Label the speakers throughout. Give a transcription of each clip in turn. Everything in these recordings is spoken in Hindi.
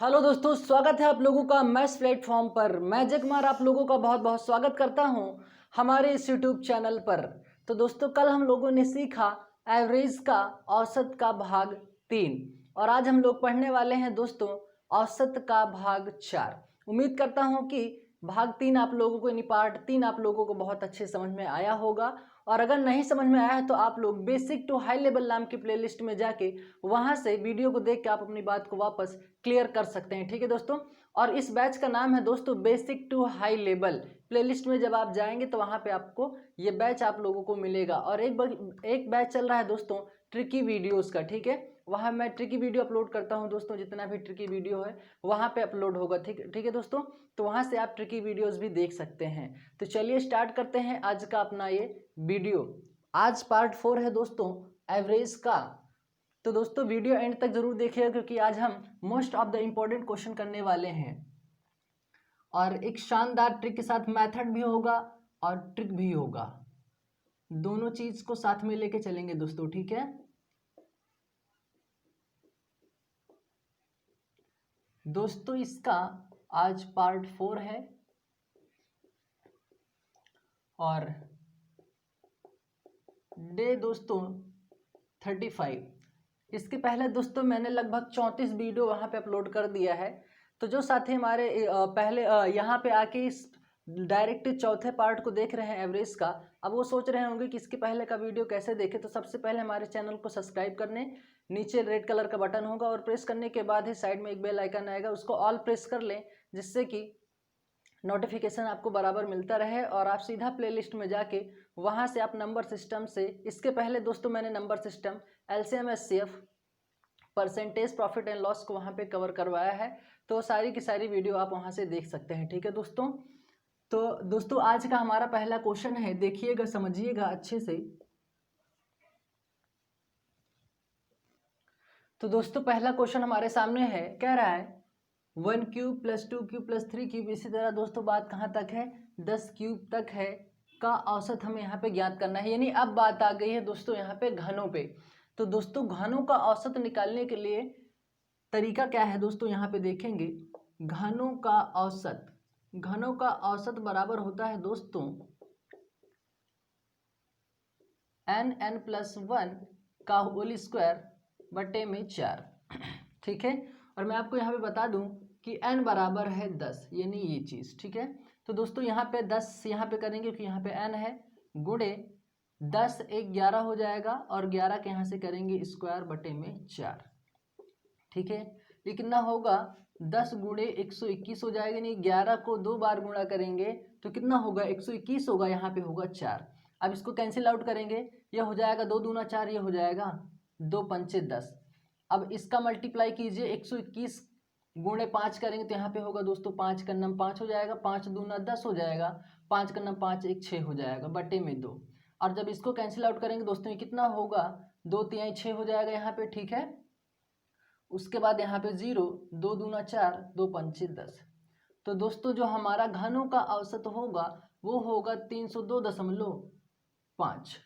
Speaker 1: हेलो दोस्तों, स्वागत है आप लोगों का मैथ्स प्लेटफॉर्म पर। मैं अजय कुमार आप लोगों का बहुत बहुत स्वागत करता हूं हमारे इस यूट्यूब चैनल पर। तो दोस्तों, कल हम लोगों ने सीखा एवरेज का औसत का भाग 3 और आज हम लोग पढ़ने वाले हैं दोस्तों औसत का भाग 4। उम्मीद करता हूं कि भाग 3 आप लोगों को यानी पार्ट 3 आप लोगों को बहुत अच्छे समझ में आया होगा। और अगर नहीं समझ में आया है तो आप लोग बेसिक टू हाई लेवल नाम की प्लेलिस्ट में जाके वहां से वीडियो को देख के आप अपनी बात को वापस क्लियर कर सकते हैं। ठीक है दोस्तों, और इस बैच का नाम है दोस्तों basic to high level. Playlist में जब आप जाएंगे तो वहां पे आपको ये बैच आप लोगों को मिलेगा। और एक बैच चल रहा है दोस्तों ट्रिकी वीडियोस का। ठीक है, वहाँ मैं ट्रिकी वीडियो अपलोड करता हूँ दोस्तों, जितना भी ट्रिकी वीडियो है वहाँ पे अपलोड होगा। ठीक है दोस्तों, तो वहाँ से आप ट्रिकी वीडियोस भी देख सकते हैं। तो चलिए स्टार्ट करते हैं आज का अपना ये वीडियो। आज पार्ट 4 है दोस्तों एवरेज का। तो दोस्तों वीडियो एंड तक जरूर देखिएगा क्योंकि आज हम most of the important question करने वाले हैं और एक शानदार ट्रिक के साथ मेथड भी होगा और ट्रिक भी होगा। दोनों चीज को साथ में लेके चलेंगे दोस्तों। ठीक है दोस्तों, इसका आज पार्ट 4 है और डे दोस्तों 35। इसके पहले दोस्तों मैंने लगभग 34 वीडियो वहाँ पे अपलोड कर दिया है। तो जो साथी हमारे पहले यहाँ पे आके इस डायरेक्ट चौथे पार्ट को देख रहे हैं एवरेज का, अब वो सोच रहे होंगे कि इसके पहले का वीडियो कैसे देखे। तो सबसे पहले हमारे चैनल को सब्सक्राइब करने नीचे रेड कलर का बटन होगा और प्रेस करने के बाद ही साइड में एक बेल आइकन आएगा, उसको ऑल प्रेस कर लें जिससे कि नोटिफिकेशन आपको बराबर मिलता रहे और आप सीधा प्लेलिस्ट में जाके वहाँ से आप नंबर सिस्टम से, इसके पहले दोस्तों मैंने number system LCM HCF percentage profit and loss को वहाँ पे कवर करवाया है। तो सारी की सारी वीडियो आप वहाँ से देख सकते हैं। ठीक है दोस्तों, तो दोस्तों आज का हमारा पहला क्वेश्चन है, देखिएगा समझिएगा अच्छे से। तो दोस्तों पहला क्वेश्चन हमारे सामने है, कह रहा है 1 cube plus 2 cube plus 3 cube, इसी तरह दोस्तों बात कहाँ तक है 10 क्यूब तक है, का औसत हमें यहाँ पे ज्ञात करना है। यानी अब बात आ गई है दोस्तों यहाँ पे घनों पे। तो दोस्तों घनों का औसत निकालने के लिए तरीका क्या है दोस्तों, यहाँ पे देखेंगे घनों का औसत। घनों का औसत बराबर होता है दोस्तों n+1 का होल स्क्वायर बटे में 4। ठीक है, और मैं आपको यहाँ पे बता दूं कि n बराबर है 10, यानी ये चीज़। ठीक है, तो दोस्तों यहाँ पे 10 यहाँ पे करेंगे क्योंकि यहाँ पे n है, गुणे 10 एक 11 हो जाएगा और 11 के यहाँ से करेंगे स्क्वायर बटे में 4। ठीक है, ये कितना होगा 10 गुणे 121 हो जाएगा। नहीं 11 को 2 बार गुणा करेंगे तो कितना होगा 121 होगा, यहाँ पे होगा 4। अब इसको कैंसिल आउट करेंगे, यह हो जाएगा 2 दूना 4, ये हो जाएगा 2 पंचे 10। अब इसका मल्टीप्लाई कीजिए 121 गुणे 5 करेंगे तो यहाँ पे होगा दोस्तों 5 का नम 5 हो जाएगा, 5 दूना 10 हो जाएगा, 5 का नम 5 1 6 हो जाएगा बटे में 2। और जब इसको कैंसिल आउट करेंगे दोस्तों ये कितना होगा 2 3 6 हो जाएगा यहाँ पे। ठीक है, उसके बाद यहाँ पे 0, 2 दूना 4, 2 पंचे 10। तो दोस्तों जो हमारा घनों का औसत होगा वो होगा 302.5।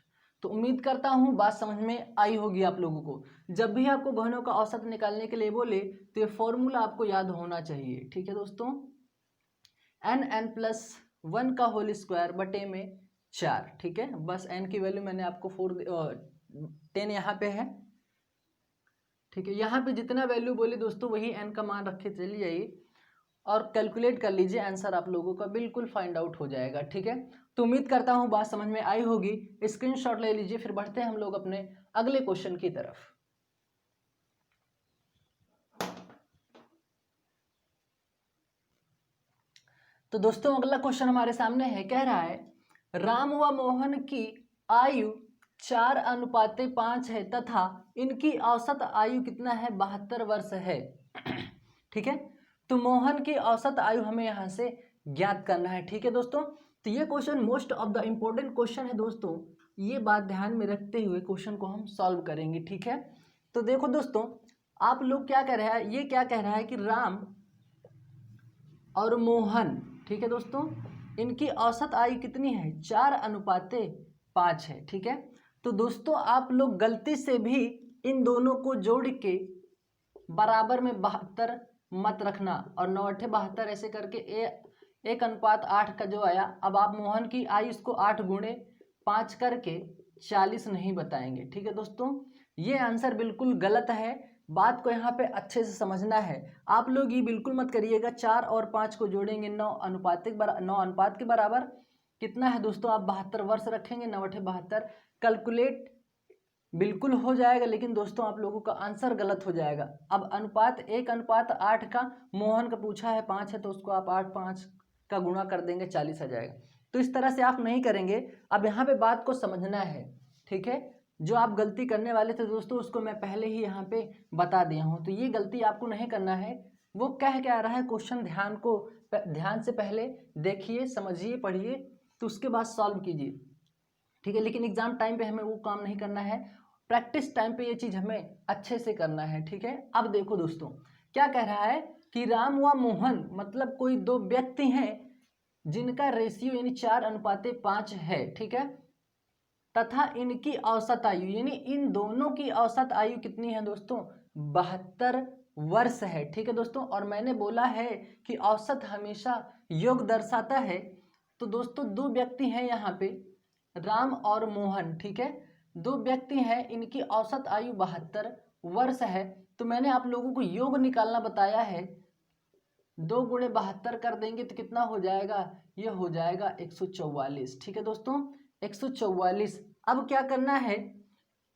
Speaker 1: तो उम्मीद करता हूँ बात समझ में आई होगी आप लोगों को। जब भी आपको घनों का औसत निकालने के लिए बोले तो ये फॉर्मूला आपको याद होना चाहिए। ठीक है दोस्तों, n+1 का होल स्क्वायर बटे में 4। ठीक है, बस n की वैल्यू मैंने आपको 10 यहाँ पे है। ठीक है, यहाँ पे जितना वैल्यू बोले दोस्तों वही n का मान रखे चली जाइए और कैलकुलेट कर लीजिए, आंसर आप लोगों का बिल्कुल फाइंड आउट हो जाएगा। ठीक है, तो उम्मीद करता हूँ बात समझ में आई होगी। स्क्रीनशॉट ले लीजिए, फिर बढ़ते हैं हम लोग अपने अगले क्वेश्चन की तरफ। तो दोस्तों अगला क्वेश्चन हमारे सामने है, कह रहा है राम व मोहन की आयु 4:5 है तथा इनकी औसत आयु कितना है 72 वर्ष है। ठीक है, तो मोहन की औसत आयु हमें यहाँ से ज्ञात करना है। ठीक है दोस्तों, तो ये question most of the important question है दोस्तों, ये बात ध्यान में रखते हुए क्वेश्चन को हम सॉल्व करेंगे। ठीक है, तो देखो दोस्तों आप लोग क्या कह रहा है, ये क्या कह रहा है कि राम और मोहन, ठीक है दोस्तों, इनकी औसत आयु कितनी है 4:5 है। ठीक है, तो दोस्तों आप लोग गलती से भी इन दोनों को जोड़ के बराबर में 72 मत रखना। और 9 8 72 ऐसे करके 1:8 का जो आया, अब आप मोहन की आयु इसको 8 गुणे 5 करके 40 नहीं बताएंगे। ठीक है दोस्तों, ये आंसर बिल्कुल गलत है। बात को यहाँ पे अच्छे से समझना है। आप लोग ये बिल्कुल मत करिएगा 4 और 5 को जोड़ेंगे 9 अनुपात के बराबर कितना है दोस्तों, आप 72 वर्ष रखेंगे, 9 8 72 कैलकुलेट बिल्कुल हो जाएगा, लेकिन दोस्तों आप लोगों का आंसर गलत हो जाएगा। अब अनुपात 1:8 का मोहन का पूछा है 5 है, तो उसको आप 8 5 का गुणा कर देंगे 40 आ जाएगा। तो इस तरह से आप नहीं करेंगे। अब यहाँ पे बात को समझना है, ठीक है। जो आप गलती करने वाले थे दोस्तों उसको मैं पहले ही यहाँ पे बता दिया हूँ, तो ये गलती आपको नहीं करना है। वो कह क्या रहा है क्वेश्चन, ध्यान से पहले देखिए, समझिए, पढ़िए, तो उसके बाद सॉल्व कीजिए, ठीक है। लेकिन एग्जाम टाइम पे हमें वो काम नहीं करना है, प्रैक्टिस टाइम पे ये चीज़ हमें अच्छे से करना है, ठीक है। अब देखो दोस्तों क्या कह रहा है कि राम व मोहन मतलब कोई दो व्यक्ति हैं जिनका रेशियो यानी 4:5 है, ठीक है, तथा इनकी औसत आयु यानी इन दोनों की औसत आयु कितनी है दोस्तों, 72 वर्ष है, ठीक है दोस्तों। और मैंने बोला है कि औसत हमेशा योग दर्शाता है। तो दोस्तों दो व्यक्ति हैं यहाँ पे, राम और मोहन, ठीक है, दो व्यक्ति हैं, इनकी औसत आयु 72 वर्ष है। तो मैंने आप लोगों को योग निकालना बताया है, 2 गुणे 72 कर देंगे तो कितना हो जाएगा, ये हो जाएगा 144, ठीक है दोस्तों, 144। अब क्या करना है,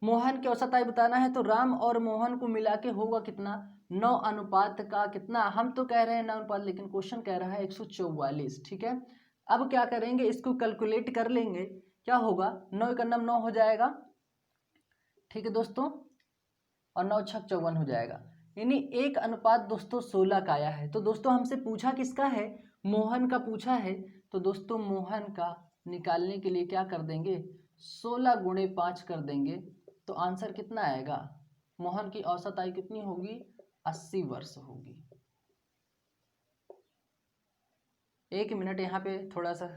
Speaker 1: मोहन की औसत आयु बताना है, तो राम और मोहन को मिला के होगा कितना, 9 अनुपात का कितना, हम तो कह रहे हैं 9 अनुपात, लेकिन क्वेश्चन कह रहा है 144, ठीक है। अब क्या करेंगे, इसको कैलकुलेट कर लेंगे, क्या होगा, 9 × 9 हो जाएगा, ठीक है दोस्तों, और 9 × 6 = 54 हो जाएगा, यानी 1:16 का आया है। तो दोस्तों हमसे पूछा किसका है, मोहन का पूछा है। तो दोस्तों मोहन का निकालने के लिए क्या कर देंगे, 16 गुणे 5 कर देंगे, तो आंसर कितना आएगा, मोहन की औसत आयु कितनी होगी, 80 वर्ष होगी। 1 मिनट यहाँ पे थोड़ा सा,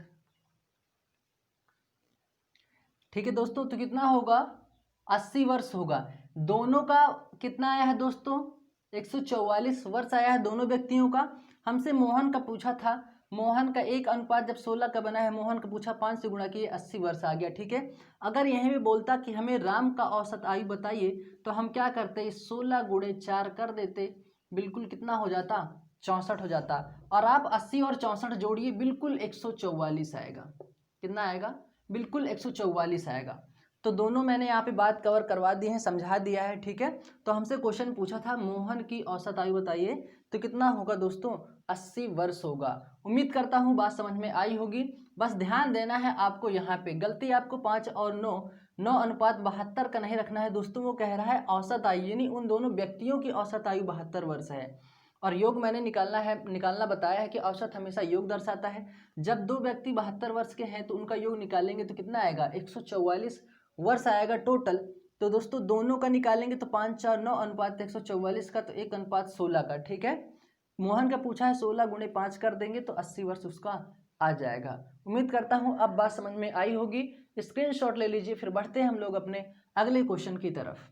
Speaker 1: ठीक है दोस्तों, तो कितना होगा, 80 वर्ष होगा। दोनों का कितना आया है दोस्तों, 144 वर्ष आया है दोनों व्यक्तियों का। हमसे मोहन का पूछा था, मोहन का 1:16 जब 16 का बना है, मोहन का पूछा 5 से गुणा किए 80 वर्ष आ गया, ठीक है। अगर यहीं भी बोलता कि हमें राम का औसत आयु बताइए, तो हम क्या करते, 16 गुणे 4 कर देते, बिल्कुल कितना हो जाता, 64 हो जाता। और आप 80 और 64 जोड़िए, बिल्कुल 144 आएगा, कितना आएगा, बिल्कुल 144 आएगा। तो दोनों मैंने यहाँ पे बात कवर करवा दी है, समझा दिया है, ठीक है। तो हमसे क्वेश्चन पूछा था मोहन की औसत आयु बताइए, तो कितना होगा दोस्तों, 80 वर्ष होगा। उम्मीद करता हूँ बात समझ में आई होगी। बस ध्यान देना है आपको, यहाँ पे गलती आपको 5 और 9:72 का नहीं रखना है दोस्तों। वो कह रहा है औसत आयु, यानी उन दोनों व्यक्तियों की औसत आयु 72 वर्ष है। और योग मैंने निकालना बताया है कि औसत हमेशा योग दर्शाता है। जब दो व्यक्ति 72 वर्ष के हैं तो उनका योग निकालेंगे तो कितना आएगा, 144 वर्ष आएगा टोटल। तो दोस्तों दोनों का निकालेंगे तो 5 4 9 अनुपात 144 का, तो 1:16 का, ठीक है। मोहन का पूछा है 16 गुणे 5 कर देंगे तो 80 वर्ष उसका आ जाएगा। उम्मीद करता हूँ अब बात समझ में आई होगी। स्क्रीनशॉट ले लीजिए, फिर बढ़ते हैं हम लोग अपने अगले क्वेश्चन की तरफ।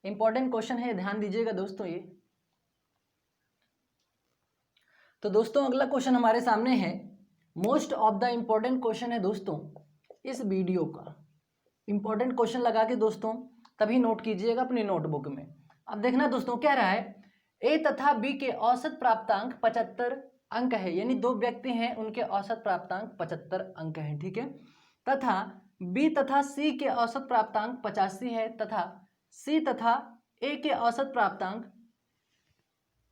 Speaker 1: इंपॉर्टेंट क्वेश्चन है, ध्यान दीजिएगा दोस्तों ये। तो दोस्तों अगला क्वेश्चन हमारे सामने है, most of the important question है दोस्तों इस वीडियो का। इंपॉर्टेंट क्वेश्चन लगा के दोस्तों तभी नोट कीजिएगा अपनी नोटबुक में। अब देखना दोस्तों क्या रहा है, ए तथा बी के औसत प्राप्तांक 75 अंक है, यानी दो व्यक्ति हैं उनके औसत प्राप्तांक 75 अंक हैं, ठीक है। तथा बी तथा सी के औसत प्राप्तांक 85 है, तथा सी तथा ए के औसत प्राप्तांक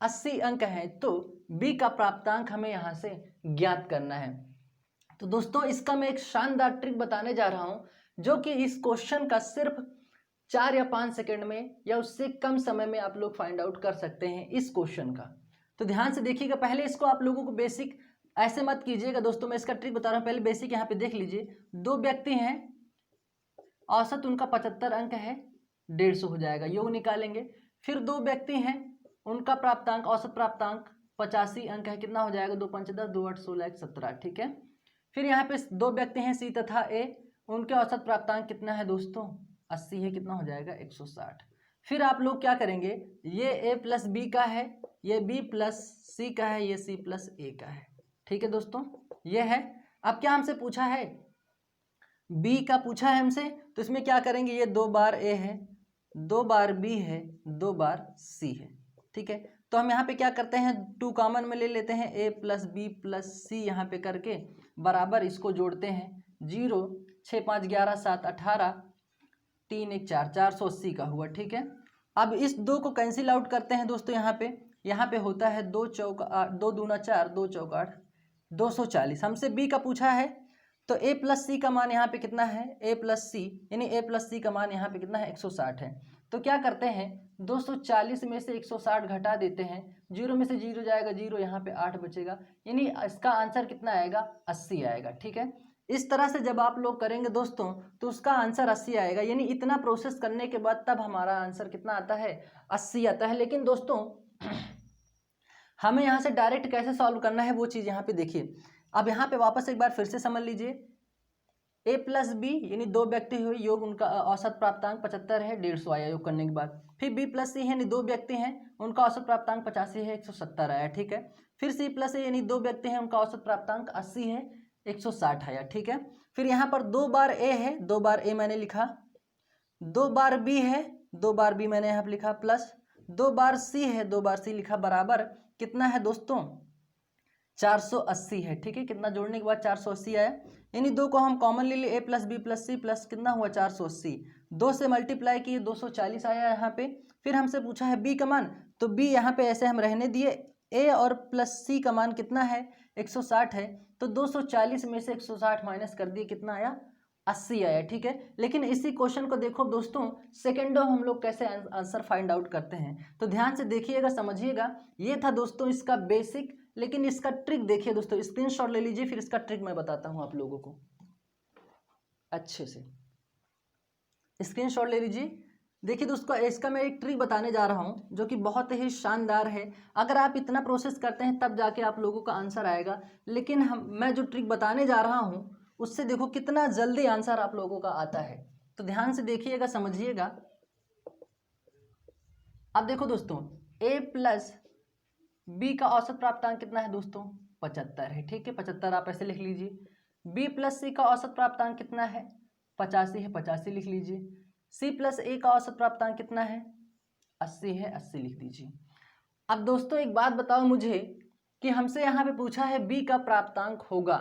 Speaker 1: 80 अंक है। तो बी का प्राप्तांक हमें यहाँ से ज्ञात करना है। तो दोस्तों इसका मैं एक शानदार ट्रिक बताने जा रहा हूँ, जो कि इस क्वेश्चन का सिर्फ 4 या 5 सेकंड में या उससे कम समय में आप लोग फाइंड आउट कर सकते हैं इस क्वेश्चन का। तो ध्यान से देखिएगा, पहले इसको आप लोगों को बेसिक ऐसे मत कीजिएगा दोस्तों, मैं इसका ट्रिक बता रहा हूँ, पहले बेसिक यहाँ पे देख लीजिए। दो व्यक्ति हैं, औसत उनका 75 अंक है, 150 हो जाएगा, योग निकालेंगे। फिर दो व्यक्ति हैं, उनका प्राप्तांक औसत प्राप्तांक 85 अंक है, कितना हो जाएगा, 2 5 10 2 8 16 1 17, ठीक है। फिर यहाँ पे दो व्यक्ति हैं सी तथा ए, उनके औसत प्राप्तांक कितना है दोस्तों, 80 है, कितना हो जाएगा 160। फिर आप लोग क्या करेंगे, ये a प्लस बी का है, ये b प्लस सी का है, ये c प्लस a का है। ठीक है दोस्तों, ये है। अब क्या हमसे पूछा है, b का पूछा है हमसे, तो इसमें क्या करेंगे, ये 2 बार a है, 2 बार b है, 2 बार c है। ठीक है, तो हम यहाँ पे क्या करते हैं, 2 कॉमन में ले लेते हैं, a प्लस बी प्लस सी यहाँ पे करके बराबर इसको जोड़ते हैं, 0 6 5 11 7 18 3 1 4 480 का हुआ। ठीक है, अब इस 2 को कैंसिल आउट करते हैं दोस्तों, यहाँ पे होता है 2 चौका 8, 2 दूना 4, 2 चौका 8, 240। हमसे b का पूछा है, तो a प्लस सी का मान यहाँ पे कितना है, a प्लस सी, यानी a प्लस सी का मान यहाँ पे कितना है, 160 है। तो क्या करते हैं, 240 में से 160 घटा देते हैं, 0 में से 0 जाएगा 0, यहाँ पे 8 बचेगा, यानी इसका आंसर कितना आएगा, 80 आएगा। ठीक है, इस तरह से जब आप लोग करेंगे दोस्तों तो उसका आंसर 80 आएगा, यानी इतना प्रोसेस करने के बाद तब हमारा आंसर कितना आता है, 80 आता है। लेकिन दोस्तों हमें यहाँ से डायरेक्ट कैसे सॉल्व करना है वो चीज़ यहाँ पे देखिए। अब यहाँ पे वापस एक बार फिर से समझ लीजिए, a प्लस बी यानी 2 व्यक्ति हुए, योग उनका औसत प्राप्तांक 75 है, 150 आया योग करने के बाद। फिर b प्लस सी है यानी 2 व्यक्ति हैं, उनका औसत प्राप्तांक 85 है, 170 आया। ठीक है, फिर c प्लस ए यानी 2 व्यक्ति हैं, उनका औसत प्राप्तांक 80 है, 160 आया। ठीक है, फिर यहाँ पर 2 बार a है, 2 बार a मैंने लिखा, 2 बार b है, 2 बार b मैंने यहाँ पर लिखा, प्लस 2 बार c है, 2 बार c लिखा, बराबर कितना है दोस्तों, 480 है। ठीक है, कितना जोड़ने के बाद 480 आया, यानी 2 को हम कॉमन ले लिए, a plus B plus C plus कितना हुआ, 480, 2 से मल्टीप्लाई किए 240 आया यहाँ पे। फिर हमसे पूछा है b का मान, तो b यहाँ पे ऐसे हम रहने दिए, a और प्लस c का मान कितना है, 160 है, तो 240 में से 160 माइनस कर दिए, कितना आया, 80 आया। ठीक है, लेकिन इसी क्वेश्चन को देखो दोस्तों, सेकेंडों हम लोग कैसे आंसर फाइंड आउट करते हैं, तो ध्यान से देखिएगा, समझिएगा। ये था दोस्तों इसका बेसिक, लेकिन इसका ट्रिक देखिए दोस्तों, स्क्रीनशॉट ले लीजिए, फिर इसका ट्रिक मैं बताता हूं आप लोगों को अच्छे से। स्क्रीनशॉट ले लीजिए, देखिए दोस्तों इसका मैं एक ट्रिक बताने जा रहा हूं जो कि बहुत ही शानदार है। अगर आप इतना प्रोसेस करते हैं तब जाके आप लोगों का आंसर आएगा, लेकिन मैं जो ट्रिक बताने जा रहा हूं उससे देखो कितना जल्दी आंसर आप लोगों का आता है। तो ध्यान से देखिएगा, समझिएगा। अब देखो दोस्तों, a प्लस बी का औसत प्राप्तांक कितना है दोस्तों, 75 है। ठीक है, 75 आप ऐसे लिख लीजिए। b प्लस सी का औसत प्राप्तांक कितना है, 85 है, 85 लिख लीजिए। c प्लस ए का औसत प्राप्तांक कितना है, 80 है, 80 लिख दीजिए। अब दोस्तों एक बात बताओ मुझे कि हमसे यहाँ पे पूछा है b का प्राप्तांक होगा।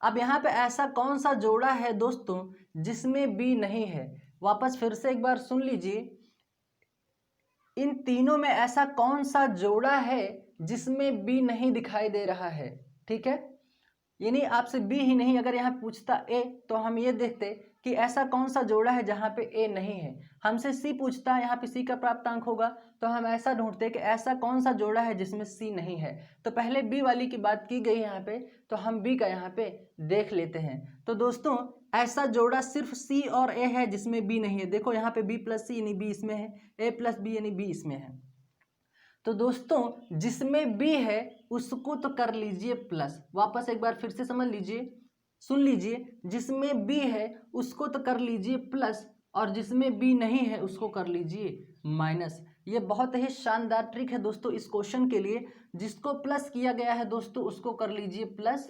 Speaker 1: अब यहाँ पे ऐसा कौन सा जोड़ा है दोस्तों जिसमें b नहीं है, वापस फिर से एक बार सुन लीजिए, इन तीनों में ऐसा कौन सा जोड़ा है जिसमें b नहीं दिखाई दे रहा है। ठीक है, यानी आपसे b ही नहीं, अगर यहाँ पूछता a तो हम ये देखते कि ऐसा कौन सा जोड़ा है जहाँ पे a नहीं है। हमसे c पूछता है, यहाँ पे c का प्राप्तांक होगा, तो हम ऐसा ढूंढते कि ऐसा कौन सा जोड़ा है जिसमें c नहीं है। तो पहले b वाली की बात की गई यहाँ पे, तो हम b का यहाँ पे देख लेते हैं। तो दोस्तों ऐसा जोड़ा सिर्फ c और a है जिसमें b नहीं है। देखो यहाँ पे b प्लस सी यानी b इसमें है, a प्लस बी यानी b इसमें है। तो दोस्तों जिसमें b है उसको तो कर लीजिए प्लस, वापस एक बार फिर से समझ लीजिए, सुन लीजिए, जिसमें b है उसको तो कर लीजिए प्लस, और जिसमें b नहीं है उसको कर लीजिए माइनस। ये बहुत ही शानदार ट्रिक है दोस्तों इस क्वेश्चन के लिए। जिसको प्लस किया गया है दोस्तों उसको कर लीजिए प्लस,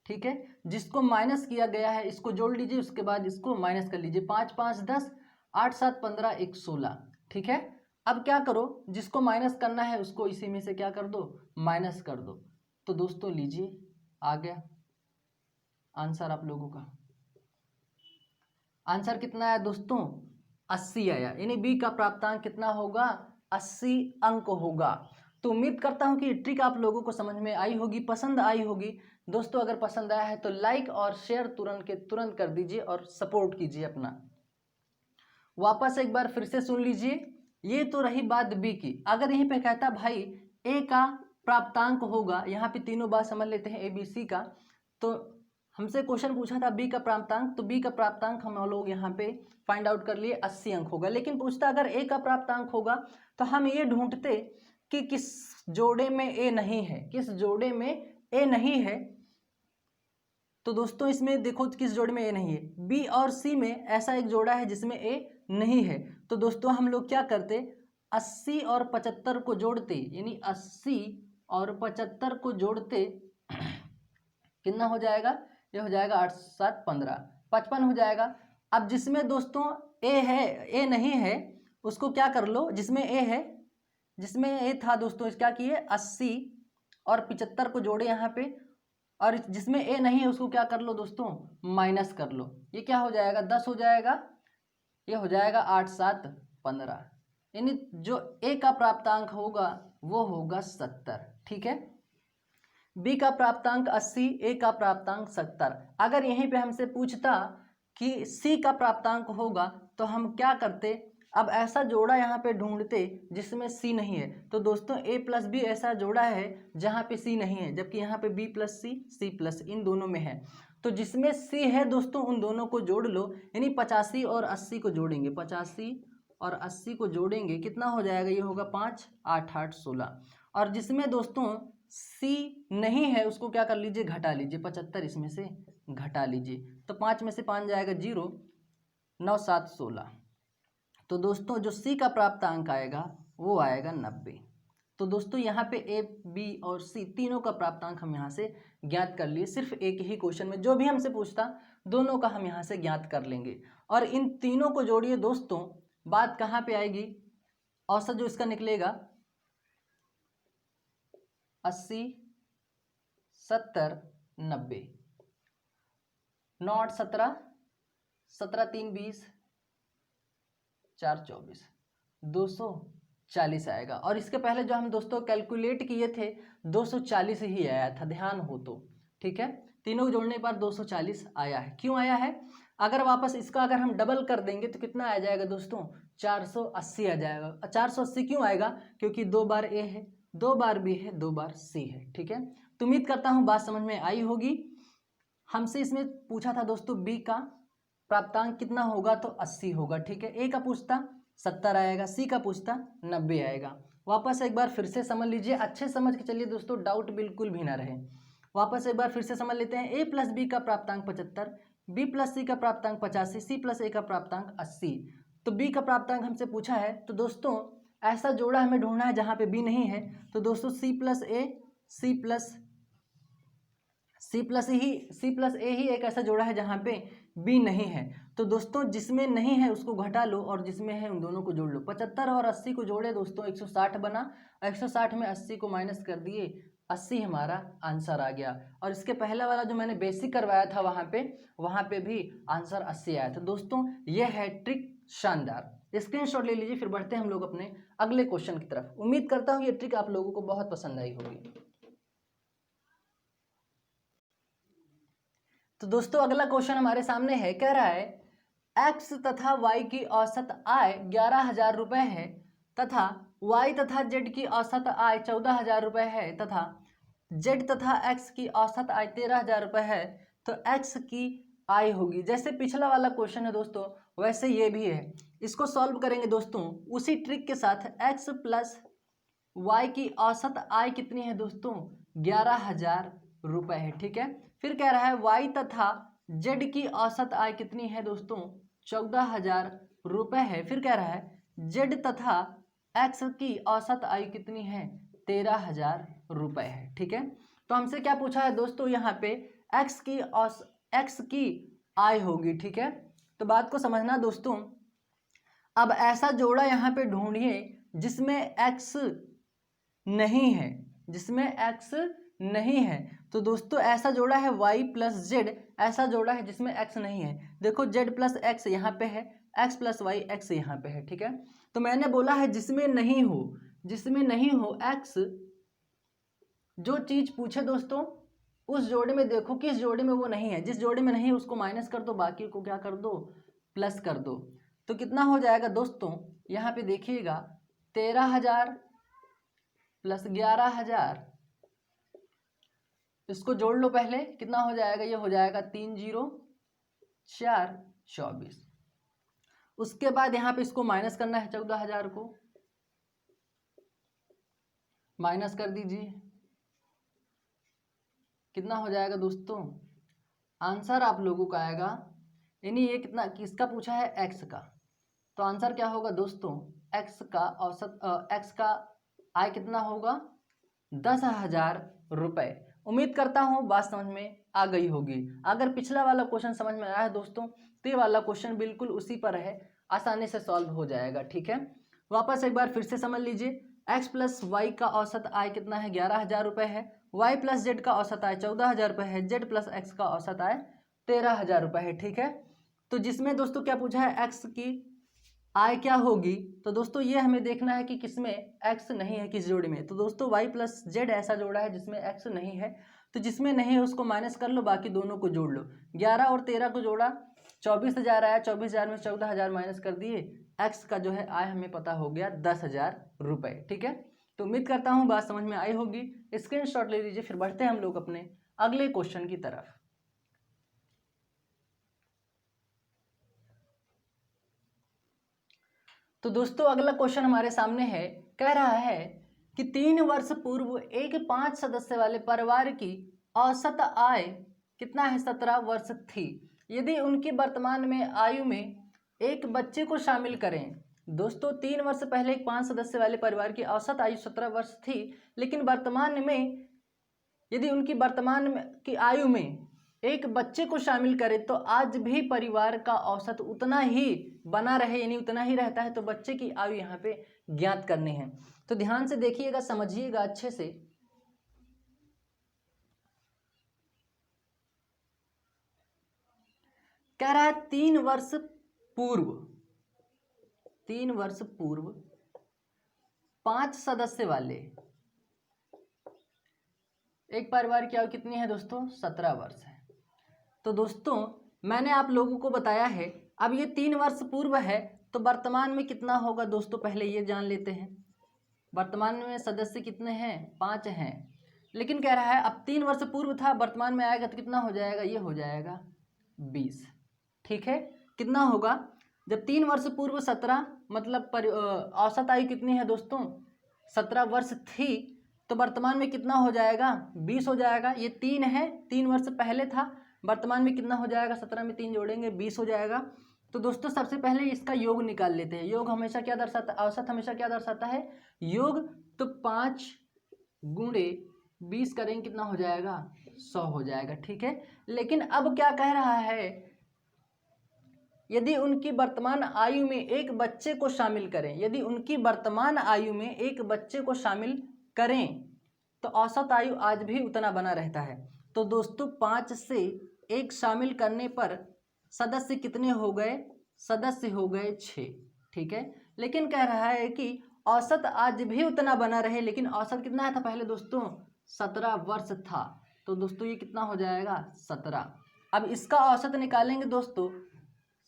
Speaker 1: ठीक है, जिसको माइनस किया गया है इसको जोड़ लीजिए, उसके बाद इसको माइनस कर लीजिए। 5 5 10, 8 7 15, 1 16। ठीक है, अब क्या करो, जिसको माइनस करना है उसको इसी में से क्या कर दो, माइनस कर दो। तो दोस्तों लीजिए, आ गया आंसर आप लोगों का। आंसर कितना आया दोस्तों, 80 आया, यानी बी का प्राप्तांक कितना होगा, 80 अंक होगा। तो उम्मीद करता हूं कि ये ट्रिक आप लोगों को समझ में आई होगी, पसंद आई होगी। दोस्तों अगर पसंद आया है तो लाइक और शेयर तुरंत के तुरंत कर दीजिए और सपोर्ट कीजिए अपना। वापस एक बार फिर से सुन लीजिए, ये तो रही बात बी की। अगर यहीं पे कहता भाई ए का प्राप्तांक होगा, यहाँ पे तीनों बात समझ लेते हैं ए बी सी का, तो हमसे क्वेश्चन पूछा था बी का प्राप्तांक, तो बी का प्राप्तांक हम लोग यहाँ पे फाइंड आउट कर लिए, 80 अंक होगा। लेकिन पूछता अगर ए का प्राप्तांक होगा तो हम ये ढूंढते कि किस जोड़े में ए नहीं है, किस जोड़े में ए नहीं है। तो दोस्तों इसमें देखो किस जोड़े में ए नहीं है, बी और सी में ऐसा एक जोड़ा है जिसमें ए नहीं है। तो दोस्तों हम लोग क्या करते, 80 और 75 को जोड़ते, यानी 80 और 75 को जोड़ते कितना हो जाएगा, ये हो जाएगा 8 7 15, 55 हो जाएगा। अब जिसमें दोस्तों ए है, ए नहीं है उसको क्या कर लो, जिसमें ए है, जिसमें ए था दोस्तों इस क्या किए 80 और 75 को जोड़े यहाँ पे, और जिसमें ए नहीं है उसको क्या कर लो दोस्तों, माइनस कर लो। ये क्या हो जाएगा 10 हो जाएगा, ये हो जाएगा 8 7 15, यानी जो ए का प्राप्तांक होगा वो होगा 70। ठीक है, बी का प्राप्तांक 80, ए का प्राप्तांक 70। अगर यहीं पे हमसे पूछता कि सी का प्राप्तांक होगा तो हम क्या करते, अब ऐसा जोड़ा यहाँ पे ढूंढते जिसमें सी नहीं है। तो दोस्तों ए प्लस बी ऐसा जोड़ा है जहाँ पे सी नहीं है, जबकि यहाँ पे बी प्लस सी प्लस इन दोनों में है। तो जिसमें सी है दोस्तों उन दोनों को जोड़ लो, यानी 85 और 80 को जोड़ेंगे, 85 और 80 को जोड़ेंगे कितना हो जाएगा, ये होगा 5 8 8 16। और जिसमें दोस्तों सी नहीं है उसको क्या कर लीजिए, घटा लीजिए, 75 इसमें से घटा लीजिए, तो 5 में से 5 जाएगा 0, 9 7 16। तो दोस्तों जो सी का प्राप्तांक आएगा वो आएगा 90। तो दोस्तों यहाँ पे ए बी और सी तीनों का प्राप्तांक हम यहाँ से ज्ञात कर लिए, सिर्फ एक ही क्वेश्चन में, जो भी हमसे पूछता दोनों का हम यहाँ से ज्ञात कर लेंगे। और इन तीनों को जोड़िए दोस्तों, बात कहाँ पे आएगी, औसत जो इसका निकलेगा 80 70 90, 9 8 17, 17 3 20, 4 24, 240 आएगा। और इसके पहले जो हम दोस्तों कैलकुलेट किए थे 240 ही आया था, ध्यान हो तो। ठीक है, तीनों को जोड़ने पर 240 आया है। क्यों आया है, अगर वापस इसका अगर हम डबल कर देंगे तो कितना आ जाएगा दोस्तों, 480 आ जाएगा। 480 क्यों आएगा, क्योंकि 2 बार ए है, 2 बार बी है, 2 बार सी है। ठीक है, तो उम्मीद करता हूँ बात समझ में आई होगी। हमसे इसमें पूछा था दोस्तों बी का प्राप्तांक कितना होगा, तो 80 होगा। ठीक है, ए का पूछता 70 आएगा, सी का पूछता 90 आएगा। वापस एक बार फिर से समझ लीजिए, अच्छे समझ के चलिए दोस्तों, डाउट बिल्कुल भी ना रहे। वापस एक बार फिर से समझ लेते हैं, ए प्लस बी का प्राप्तांक 75, बी प्लस सी का प्राप्तांक 85, सी प्लस ए का प्राप्तांक 80। तो बी का प्राप्तांक हमसे पूछा है, तो दोस्तों ऐसा जोड़ा हमें ढूंढना है जहाँ पे बी नहीं है। तो दोस्तों सी प्लस ए ही एक ऐसा जोड़ा है जहाँ पे बी नहीं है। तो दोस्तों जिसमें नहीं है उसको घटा लो और जिसमें है उन दोनों को जोड़ लो। 75 और 80 को जोड़े दोस्तों 160 बना, 160 में 80 को माइनस कर दिए, 80 हमारा आंसर आ गया। और इसके पहला वाला जो मैंने बेसिक करवाया था वहाँ पे भी आंसर 80 आया था। दोस्तों ये है ट्रिक शानदार, स्क्रीनशॉट ले लीजिए। फिर बढ़ते हैं हम लोग अपने अगले क्वेश्चन की तरफ। उम्मीद करता हूँ ये ट्रिक आप लोगों को बहुत पसंद आई होगी। तो दोस्तों अगला क्वेश्चन हमारे सामने है, कह रहा है x तथा y की औसत आय 11,000 रुपये है तथा y तथा z की औसत आय 14,000 रुपये है तथा z तथा x की औसत आय 13,000 रुपये है। तो x की आय होगी, जैसे पिछला वाला क्वेश्चन है दोस्तों वैसे ये भी है। इसको सॉल्व करेंगे दोस्तों उसी ट्रिक के साथ। x प्लस y की औसत आय कितनी है दोस्तों, 11,000 रुपये है। ठीक है, फिर कह रहा है y तथा z की औसत आय कितनी है दोस्तों, 14,000 रुपये है। फिर कह रहा है z तथा x की औसत आय कितनी है, 13,000 रुपये है। ठीक है, तो हमसे क्या पूछा है दोस्तों, यहाँ पे x की आय होगी। ठीक है, तो बात को समझना दोस्तों। अब ऐसा जोड़ा यहाँ पे ढूंढिए जिसमें x नहीं है, जिसमें x नहीं है। तो दोस्तों ऐसा जोड़ा है y प्लस जेड, ऐसा जोड़ा है जिसमें x नहीं है। देखो z प्लस एक्स यहाँ पे है, x प्लस वाई एक्स यहाँ पे है। ठीक है, तो मैंने बोला है जिसमें नहीं हो x, जो चीज पूछे दोस्तों उस जोड़े में देखो किस जोड़े में वो नहीं है। जिस जोड़े में नहीं है उसको माइनस कर दो, बाकी को क्या कर दो, प्लस कर दो। तो कितना हो जाएगा दोस्तों, यहाँ पे देखिएगा 13,000 प्लस 11,000, इसको जोड़ लो पहले, कितना हो जाएगा, ये हो जाएगा 3 0 4 24। उसके बाद यहाँ पे इसको माइनस करना है, 14,000 को माइनस कर दीजिए, कितना हो जाएगा दोस्तों, आंसर आप लोगों का आएगा, यानी ये कितना किसका पूछा है, x का। तो आंसर क्या होगा दोस्तों, एक्स का औसत एक्स का आय कितना होगा, 10,000 रुपये। उम्मीद करता हूँ बात समझ में आ गई होगी। अगर पिछला वाला क्वेश्चन समझ में आया है दोस्तों तो ये वाला क्वेश्चन बिल्कुल उसी पर है, आसानी से सॉल्व हो जाएगा। ठीक है, वापस एक बार फिर से समझ लीजिए। x प्लस वाई का औसत आय कितना है, 11,000 रुपये है। y प्लस जेड का औसत आय 14,000 रुपये है। z प्लस एक्स का औसत आय 13,000 रुपये है। ठीक है, तो जिसमें दोस्तों क्या पूछा है, x की आय क्या होगी, तो दोस्तों ये हमें देखना है कि किसमें x नहीं है, किस जोड़ी में। तो दोस्तों y प्लस जेड ऐसा जोड़ा है जिसमें x नहीं है, तो जिसमें नहीं है उसको माइनस कर लो, बाकी दोनों को जोड़ लो। 11 और 13 को जोड़ा, 24,000 आया, 24,000 में 14,000 माइनस कर दिए, x का जो है आय हमें पता हो गया 10,000 रुपये। ठीक है, तो उम्मीद करता हूँ बात समझ में आई होगी। स्क्रीनशॉट ले लीजिए, फिर बढ़ते हैं हम लोग अपने अगले क्वेश्चन की तरफ। तो दोस्तों अगला क्वेश्चन हमारे सामने है, कह रहा है कि 3 वर्ष पूर्व एक 5 सदस्य वाले परिवार की औसत आय कितना है, 17 वर्ष थी। यदि उनकी वर्तमान में आयु में एक बच्चे को शामिल करें। दोस्तों 3 वर्ष पहले एक 5 सदस्य वाले परिवार की औसत आयु 17 वर्ष थी, लेकिन वर्तमान में यदि उनकी वर्तमान की आयु में एक बच्चे को शामिल करें तो आज भी परिवार का औसत उतना ही बना रहे, यानी उतना ही रहता है। तो बच्चे की आयु यहाँ पे ज्ञात करनी है। तो ध्यान से देखिएगा, समझिएगा अच्छे से। कह रहा है 3 वर्ष पूर्व 5 सदस्य वाले एक परिवार की आयु कितनी है दोस्तों, 17 वर्ष है। तो दोस्तों मैंने आप लोगों को बताया है, अब ये 3 वर्ष पूर्व है तो वर्तमान में कितना होगा दोस्तों, पहले ये जान लेते हैं। वर्तमान में सदस्य कितने हैं, 5 हैं। लेकिन कह रहा है अब 3 वर्ष पूर्व था, वर्तमान में आएगा तो कितना हो जाएगा, ये हो जाएगा 20। ठीक है, कितना होगा, जब 3 वर्ष पूर्व 17 मतलब औसत आयु कितनी है दोस्तों, 17 वर्ष थी, तो वर्तमान में कितना हो जाएगा, 20 हो जाएगा। ये 3 है, 3 वर्ष पहले था, वर्तमान में कितना हो जाएगा, 17 में 3 जोड़ेंगे 20 हो जाएगा। तो दोस्तों सबसे पहले इसका योग निकाल लेते हैं। योग हमेशा क्या दर्शाता है, औसत हमेशा क्या दर्शाता है, योग। तो 5 गुणे 20 करेंगे कितना हो जाएगा, 100 हो जाएगा। ठीक है, लेकिन अब क्या कह रहा है, यदि उनकी वर्तमान आयु में एक बच्चे को शामिल करें, यदि उनकी वर्तमान आयु में एक बच्चे को शामिल करें तो औसत आयु आज भी उतना बना रहता है। तो दोस्तों 5 से 1 शामिल करने पर सदस्य कितने हो गए, सदस्य हो गए 6। ठीक है, लेकिन कह रहा है कि औसत आज भी उतना बना रहे, लेकिन औसत कितना था पहले दोस्तों, 17 वर्ष था। तो दोस्तों ये कितना हो जाएगा, 17। अब इसका औसत निकालेंगे दोस्तों,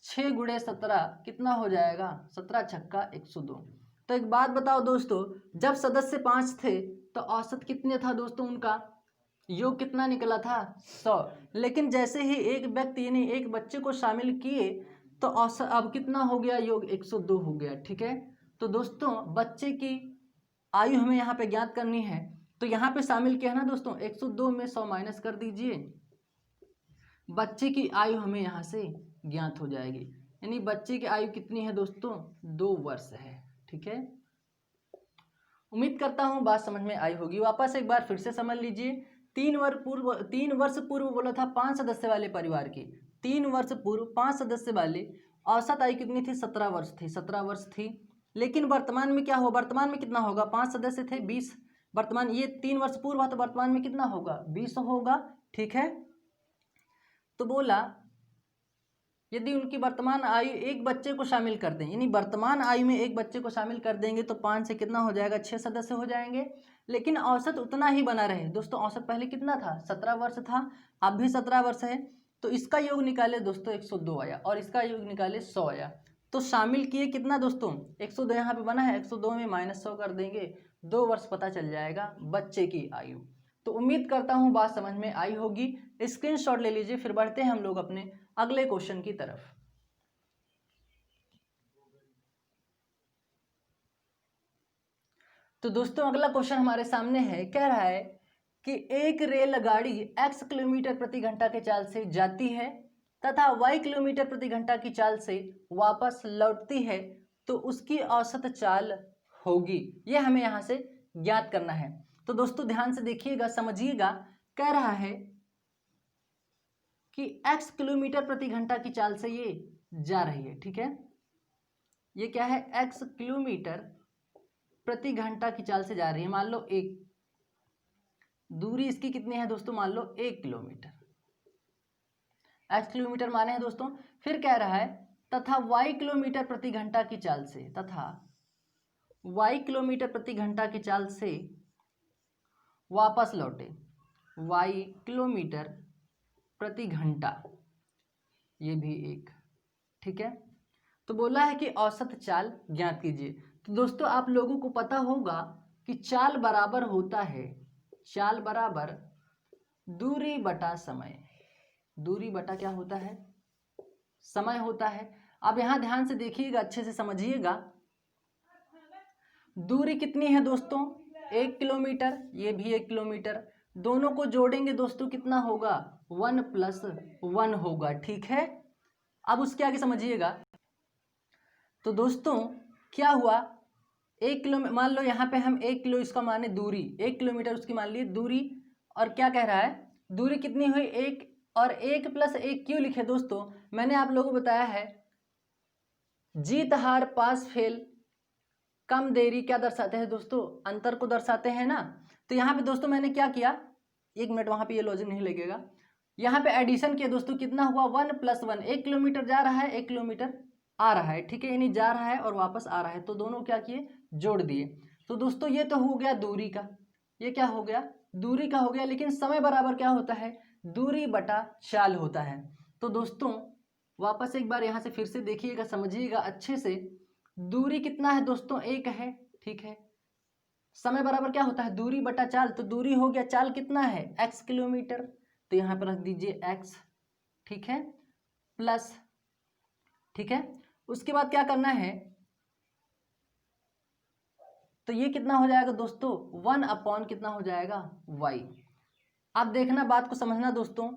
Speaker 1: 6 गुणे 17 कितना हो जाएगा, 17 छक्का 102। तो एक बात बताओ दोस्तों, जब सदस्य 5 थे तो औसत कितने था दोस्तों, उनका योग कितना निकला था, 100। लेकिन जैसे ही एक व्यक्ति यानी एक बच्चे को शामिल किए तो औसत अब कितना हो गया, योग 102 हो गया। ठीक है, तो दोस्तों बच्चे की आयु हमें यहाँ पे ज्ञात करनी है, तो यहाँ पे शामिल किया ना दोस्तों, 102 में 100 माइनस कर दीजिए, बच्चे की आयु हमें यहाँ से ज्ञात हो जाएगी। यानी बच्चे की आयु कितनी है दोस्तों, 2 वर्ष है। ठीक है, उम्मीद करता हूँ बात समझ में आई होगी। वापस एक बार फिर से समझ लीजिए। 3 वर्ष पूर्व बोला था 5 सदस्य वाले परिवार की, 3 वर्ष पूर्व 5 सदस्य वाले औसत आयु कितनी थी, 17 वर्ष थी, 17 वर्ष थी। लेकिन वर्तमान में क्या हुआ, वर्तमान में कितना होगा, 5 सदस्य थे 20, वर्तमान ये 3 वर्ष पूर्व है तो वर्तमान में कितना होगा, 20 होगा। ठीक है, तो बोला यदि उनकी वर्तमान आयु एक बच्चे को शामिल कर दें, यानी वर्तमान आयु में एक बच्चे को शामिल कर देंगे तो 5 से कितना हो जाएगा, 6 सदस्य हो जाएंगे। लेकिन औसत उतना ही बना रहे। दोस्तों औसत पहले कितना था, 17 वर्ष था, अब भी 17 वर्ष है। तो इसका योग निकाले दोस्तों 102 आया और इसका योग निकाले 100 आया। तो शामिल किए कितना दोस्तों, 102 यहाँ पे बना है, 102 में -100 कर देंगे, 2 वर्ष पता चल जाएगा बच्चे की आयु। तो उम्मीद करता हूँ बात समझ में आई होगी। स्क्रीनशॉट ले लीजिए, फिर बढ़ते हैं हम लोग अपने अगले क्वेश्चन की तरफ। तो दोस्तों अगला क्वेश्चन हमारे सामने है, कह रहा है कि एक रेलगाड़ी x किलोमीटर प्रति घंटा के चाल से जाती है तथा y किलोमीटर प्रति घंटा की चाल से वापस लौटती है। तो उसकी औसत चाल होगी। ये हमें यहाँ से ज्ञात करना है। तो दोस्तों ध्यान से देखिएगा, समझिएगा। कह रहा है कि x किलोमीटर प्रति घंटा की चाल से ये जा रही है। ठीक है, ये क्या है, x किलोमीटर प्रति घंटा की चाल से जा रही है। मान लो एक दूरी इसकी कितनी है दोस्तों, मान लो 1 किलोमीटर, x किलोमीटर माने हैं दोस्तों। फिर कह रहा है तथा y किलोमीटर प्रति घंटा की चाल से, तथा y किलोमीटर प्रति घंटा की चाल से वापस लौटे, y किलोमीटर प्रति घंटा, ये भी एक। ठीक है, तो बोला है कि औसत चाल ज्ञात कीजिए। तो दोस्तों आप लोगों को पता होगा कि चाल बराबर होता है, चाल बराबर दूरी बटा समय। दूरी बटा क्या होता है, समय होता है। अब यहां ध्यान से देखिएगा, अच्छे से समझिएगा। दूरी कितनी है दोस्तों, 1 किलोमीटर, ये भी 1 किलोमीटर। दोनों को जोड़ेंगे दोस्तों कितना होगा, 1 + 1 होगा। ठीक है, अब उसके आगे समझिएगा। तो दोस्तों क्या हुआ, 1 किलो, मान लो यहाँ पे हम 1 किलो इसका माने दूरी, 1 किलोमीटर उसकी मान ली दूरी। और क्या कह रहा है, दूरी कितनी हुई 1, और 1 + 1 क्यों लिखे दोस्तों, मैंने आप लोगों को बताया है जीत हार पास फेल कम देरी क्या दर्शाते हैं दोस्तों, अंतर को दर्शाते हैं ना। तो यहाँ पे दोस्तों मैंने क्या किया, 1 मिनट, वहाँ पे ये लॉजिक नहीं लगेगा। यहाँ पे एडिशन किया दोस्तों, कितना हुआ 1 + 1, 1 किलोमीटर जा रहा है, 1 किलोमीटर आ रहा है। ठीक है, यानी जा रहा है और वापस आ रहा है, तो दोनों क्या किए, जोड़ दिए। तो दोस्तों ये तो हो गया दूरी का, ये क्या हो गया, दूरी का हो गया। लेकिन समय बराबर क्या होता है, दूरी बटा चाल होता है। तो दोस्तों वापस एक बार यहाँ से फिर से देखिएगा, समझिएगा अच्छे से। दूरी कितना है दोस्तों, 1 है। ठीक है, समय बराबर क्या होता है, दूरी बटा चाल। तो दूरी हो गया, चाल कितना है, x किलोमीटर, तो यहाँ पर रख दीजिए x। ठीक है, प्लस, ठीक है, उसके बाद क्या करना है, तो ये कितना हो जाएगा दोस्तों, 1 कितना हो जाएगा, y। अब देखना, बात को समझना दोस्तों,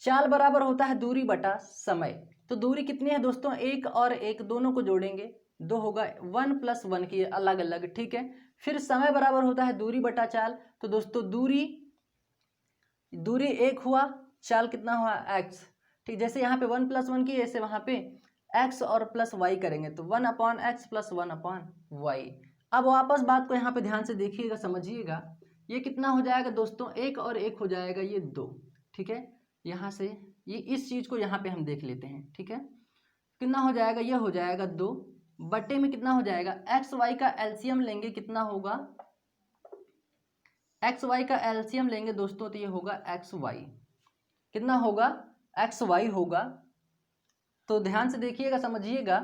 Speaker 1: चाल बराबर होता है दूरी बटा समय। तो दूरी कितनी है दोस्तों, 1 और 1 दोनों को जोड़ेंगे 2 होगा, 1 + 1 की अलग अलग। ठीक है, फिर समय बराबर होता है दूरी बटा चाल। तो दोस्तों दूरी 1 हुआ, चाल कितना हुआ, x। ठीक, जैसे यहाँ पे 1 + 1 की, ऐसे वहाँ पे x और प्लस y करेंगे, तो 1/x + 1/y। अब वापस बात को यहाँ पे ध्यान से देखिएगा, समझिएगा। ये कितना हो जाएगा दोस्तों, 1 और 1 हो जाएगा, ये 2। ठीक है, यहाँ से ये इस चीज़ को यहाँ पे हम देख लेते हैं। ठीक है, कितना हो जाएगा, ये हो जाएगा 2 बटे में कितना हो जाएगा, एक्स वाई का एलसीएम लेंगे, कितना होगा, एक्स वाई का एलसीएम लेंगे दोस्तों, तो ये होगा एक्स वाई, कितना होगा, एक्स वाई होगा। तो ध्यान से देखिएगा, समझिएगा।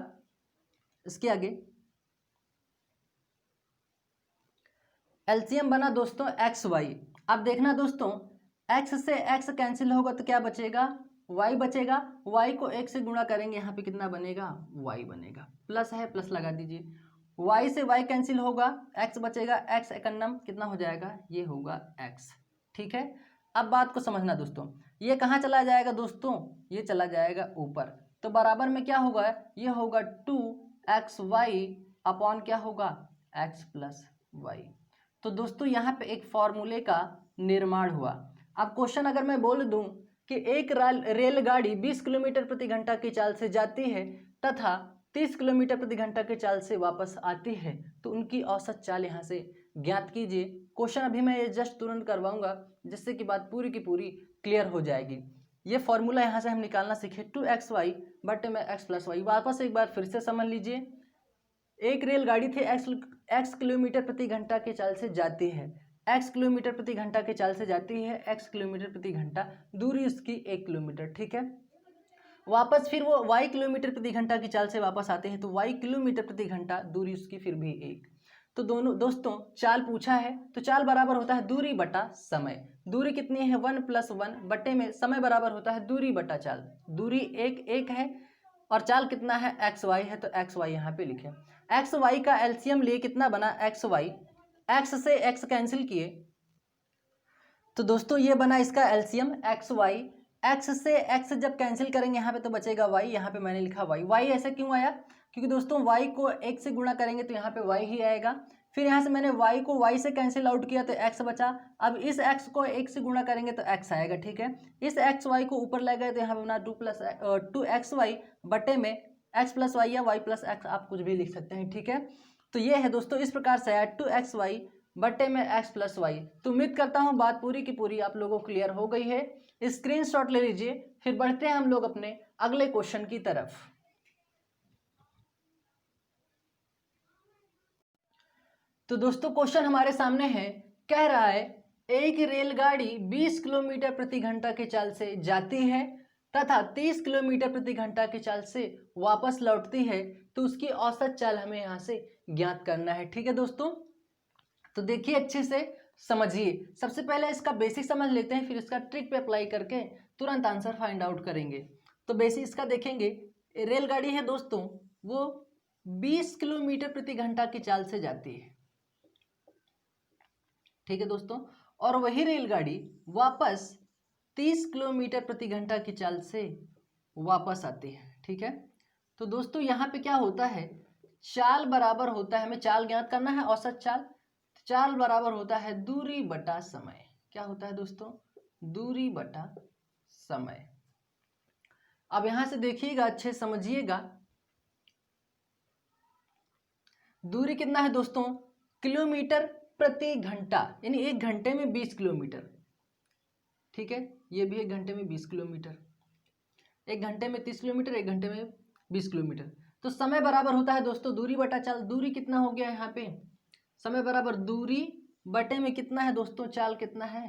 Speaker 1: इसके आगे एलसीएम बना दोस्तों एक्स वाई। अब देखना दोस्तों, एक्स से एक्स कैंसिल होगा तो क्या बचेगा, y बचेगा। y को 1 से गुणा करेंगे, यहाँ पे कितना बनेगा, y बनेगा। प्लस है, प्लस लगा दीजिए। y से y कैंसिल होगा, x बचेगा, x एकन्नम कितना हो जाएगा, ये होगा x। ठीक है, अब बात को समझना दोस्तों, ये कहाँ चला जाएगा दोस्तों, ये चला जाएगा ऊपर। तो बराबर में क्या होगा, ये होगा 2xy/ क्या होगा, x + y। तो दोस्तों यहाँ पे एक फॉर्मूले का निर्माण हुआ। अब क्वेश्चन अगर मैं बोल दूं कि एक रेलगाड़ी 20 किलोमीटर प्रति घंटा की चाल से जाती है तथा 30 किलोमीटर प्रति घंटा की चाल से वापस आती है, तो उनकी औसत चाल यहाँ से ज्ञात कीजिए। क्वेश्चन अभी मैं ये जस्ट तुरंत करवाऊंगा, जिससे कि बात पूरी की पूरी क्लियर हो जाएगी। ये फॉर्मूला यहाँ से हम निकालना सीखे, 2xy बटे में x + y। वापस एक बार फिर से समझ लीजिए, एक रेलगाड़ी थी x किलोमीटर प्रति घंटा की चाल से जाती है, x किलोमीटर प्रति घंटा की चाल से जाती है, x किलोमीटर प्रति घंटा, दूरी उसकी 1 किलोमीटर। ठीक है, वापस फिर वो y किलोमीटर प्रति घंटा की चाल से वापस आते हैं, तो y किलोमीटर प्रति घंटा, दूरी उसकी फिर भी 1। तो दोनों दोस्तों चाल पूछा है, तो चाल बराबर होता है दूरी बटा समय। दूरी कितनी है, 1 + 1 बटे में समय बराबर होता है दूरी बटा चाल। दूरी 1 है और चाल कितना है, एक्स वाई है, तो एक्स वाई यहाँ पे लिखे। एक्स वाई का एलसीएम लिए कितना बना, एक्स वाई, एक्स से एक्स कैंसिल किए, तो दोस्तों ये बना इसका एलसीएम एक्स वाई। एक्स से एक्स जब कैंसिल करेंगे यहाँ पे तो बचेगा वाई, यहाँ पे मैंने लिखा वाई। वाई ऐसे क्यों आया, क्योंकि दोस्तों y को x से गुणा करेंगे तो यहाँ पे y ही आएगा। फिर यहाँ से मैंने y को y से कैंसिल आउट किया तो x बचा। अब इस x को x से गुणा करेंगे तो x आएगा, ठीक है। इस एक्स वाई को ऊपर ले गए तो यहाँ पे बना 2x y बटे में x प्लस वाई या y प्लस एक्स, आप कुछ भी लिख सकते हैं, ठीक है। तो ये है दोस्तों, इस प्रकार से आया 2xy बटे में x प्लस वाई। तो उम्मीद करता हूँ बात पूरी की पूरी आप लोगों को क्लियर हो गई है। स्क्रीनशॉट ले लीजिए, फिर बढ़ते हैं हम लोग अपने अगले क्वेश्चन की तरफ। तो दोस्तों क्वेश्चन हमारे सामने है, कह रहा है एक रेलगाड़ी 20 किलोमीटर प्रति घंटा की चाल से जाती है तथा 30 किलोमीटर प्रति घंटा की चाल से वापस लौटती है, तो उसकी औसत चाल हमें यहाँ से ज्ञात करना है, ठीक है दोस्तों। तो देखिए अच्छे से समझिए, सबसे पहले इसका बेसिक समझ लेते हैं, फिर इसका ट्रिक पे अप्लाई करके तुरंत आंसर फाइंड आउट करेंगे। तो बेसिक इसका देखेंगे, रेलगाड़ी है दोस्तों वो 20 किलोमीटर प्रति घंटा की चाल से जाती है, ठीक है दोस्तों, और वही रेलगाड़ी वापस 30 किलोमीटर प्रति घंटा की चाल से वापस आती है, ठीक है। तो दोस्तों यहाँ पे क्या होता है, चाल बराबर होता है, हमें चाल ज्ञात करना है, औसत चाल। चाल बराबर होता है दूरी बटा समय। क्या होता है दोस्तों, दूरी बटा समय। अब यहां से देखिएगा, अच्छे समझिएगा, दूरी कितना है दोस्तों, किलोमीटर प्रति घंटा, यानी एक घंटे में 20 किलोमीटर, ठीक है। ये भी एक घंटे में 20 किलोमीटर, एक घंटे में 30 किलोमीटर, एक घंटे में 20 किलोमीटर। तो समय बराबर होता है दोस्तों दूरी बटा चाल। दूरी कितना हो गया यहाँ पे, समय बराबर दूरी बटे में कितना है दोस्तों, चाल कितना है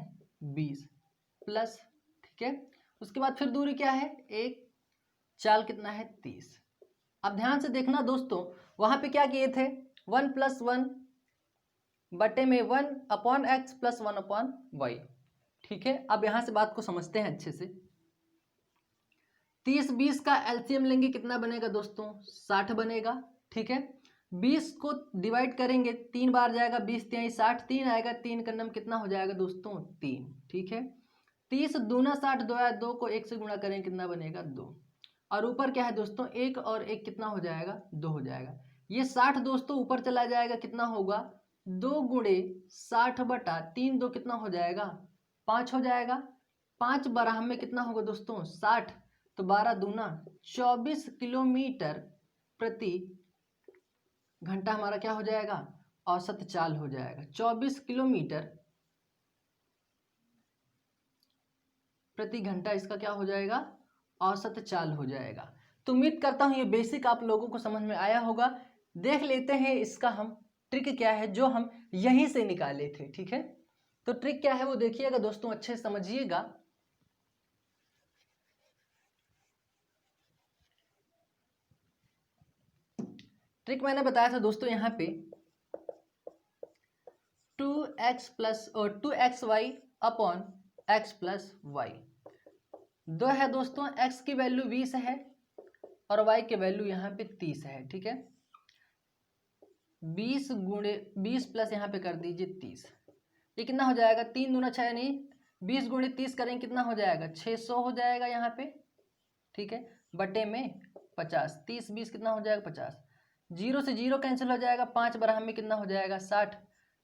Speaker 1: 20 प्लस, ठीक है। उसके बाद फिर दूरी क्या है 1, चाल कितना है 30। अब ध्यान से देखना दोस्तों, वहां पे क्या किए थे, 1 + 1 बटे में 1/x + 1/y, ठीक है। अब यहां से बात को समझते हैं अच्छे से। 30-20 का एलसीएम लेंगे, कितना बनेगा दोस्तों, 60 बनेगा, ठीक है। 20 को डिवाइड करेंगे 3 बार जाएगा, 20 × 3 = 60, 3 आएगा, 3 का नम कितना हो जाएगा दोस्तों 3, ठीक है। 30 दूना 60, 2 आया, 2 को 1 से गुणा करेंगे कितना बनेगा 2, और ऊपर क्या है दोस्तों 1 और 1 कितना हो जाएगा 2 हो जाएगा। ये 60 दोस्तों ऊपर चला जाएगा, कितना होगा 2 × 60/3, 2 कितना हो जाएगा 5 हो जाएगा। 5 12 में कितना होगा दोस्तों 60, तो 12 दूना 24 किलोमीटर प्रति घंटा हमारा क्या हो जाएगा, औसत चाल हो जाएगा। 24 किलोमीटर प्रति घंटा इसका क्या हो जाएगा, औसत चाल हो जाएगा। तो उम्मीद करता हूं ये बेसिक आप लोगों को समझ में आया होगा। देख लेते हैं इसका हम ट्रिक क्या है जो हम यहीं से निकाले थे, ठीक है। तो ट्रिक क्या है वो देखिएगा दोस्तों, अच्छे से समझिएगा। ट्रिक मैंने बताया था दोस्तों, यहाँ पे 2xy/x + y 2 है दोस्तों, x की वैल्यू 20 है और y की वैल्यू यहाँ पे 30 है, ठीक है। 20 × 20 प्लस यहाँ पे कर दीजिए 30, ये कितना हो जाएगा 3 दूना 6, यानी 20 × 30 करेंगे कितना हो जाएगा 600 हो जाएगा यहाँ पे, ठीक है, बटे में 50। 30 20 कितना हो जाएगा 50, 0 से 0 कैंसिल हो जाएगा, 5 12 में कितना हो जाएगा 60,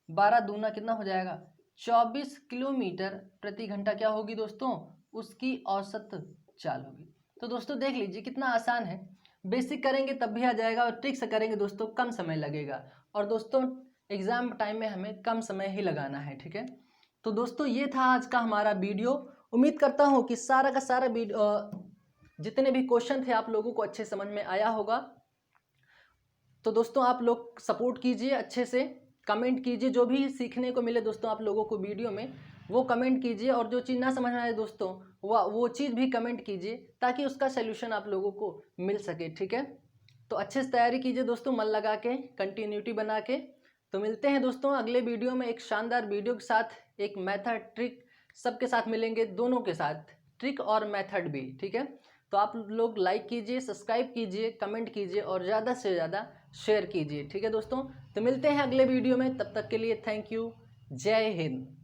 Speaker 1: 12 दूना कितना हो जाएगा 24 किलोमीटर प्रति घंटा क्या होगी दोस्तों, उसकी औसत चाल होगी। तो दोस्तों देख लीजिए कितना आसान है, बेसिक करेंगे तब भी आ जाएगा और ट्रिक से करेंगे दोस्तों कम समय लगेगा, और दोस्तों एग्जाम टाइम में हमें कम समय ही लगाना है, ठीक है। तो दोस्तों ये था आज का हमारा वीडियो। उम्मीद करता हूँ कि सारा का सारा वीडियो, जितने भी क्वेश्चन थे आप लोगों को अच्छे समझ में आया होगा। तो दोस्तों आप लोग सपोर्ट कीजिए, अच्छे से कमेंट कीजिए, जो भी सीखने को मिले दोस्तों आप लोगों को वीडियो में वो कमेंट कीजिए, और जो चीज़ ना समझ में आए दोस्तों वो चीज़ भी कमेंट कीजिए, ताकि उसका सलूशन आप लोगों को मिल सके, ठीक है। तो अच्छे से तैयारी कीजिए दोस्तों, मन लगा के, कंटिन्यूटी बना के। तो मिलते हैं दोस्तों अगले वीडियो में एक शानदार वीडियो के साथ, एक मेथड ट्रिक सबके साथ मिलेंगे, दोनों के साथ, ट्रिक और मेथड भी, ठीक है। तो आप लोग लाइक कीजिए, सब्सक्राइब कीजिए, कमेंट कीजिए और ज़्यादा से ज़्यादा शेयर कीजिए, ठीक है दोस्तों। तो मिलते हैं अगले वीडियो में, तब तक के लिए थैंक यू, जय हिंद।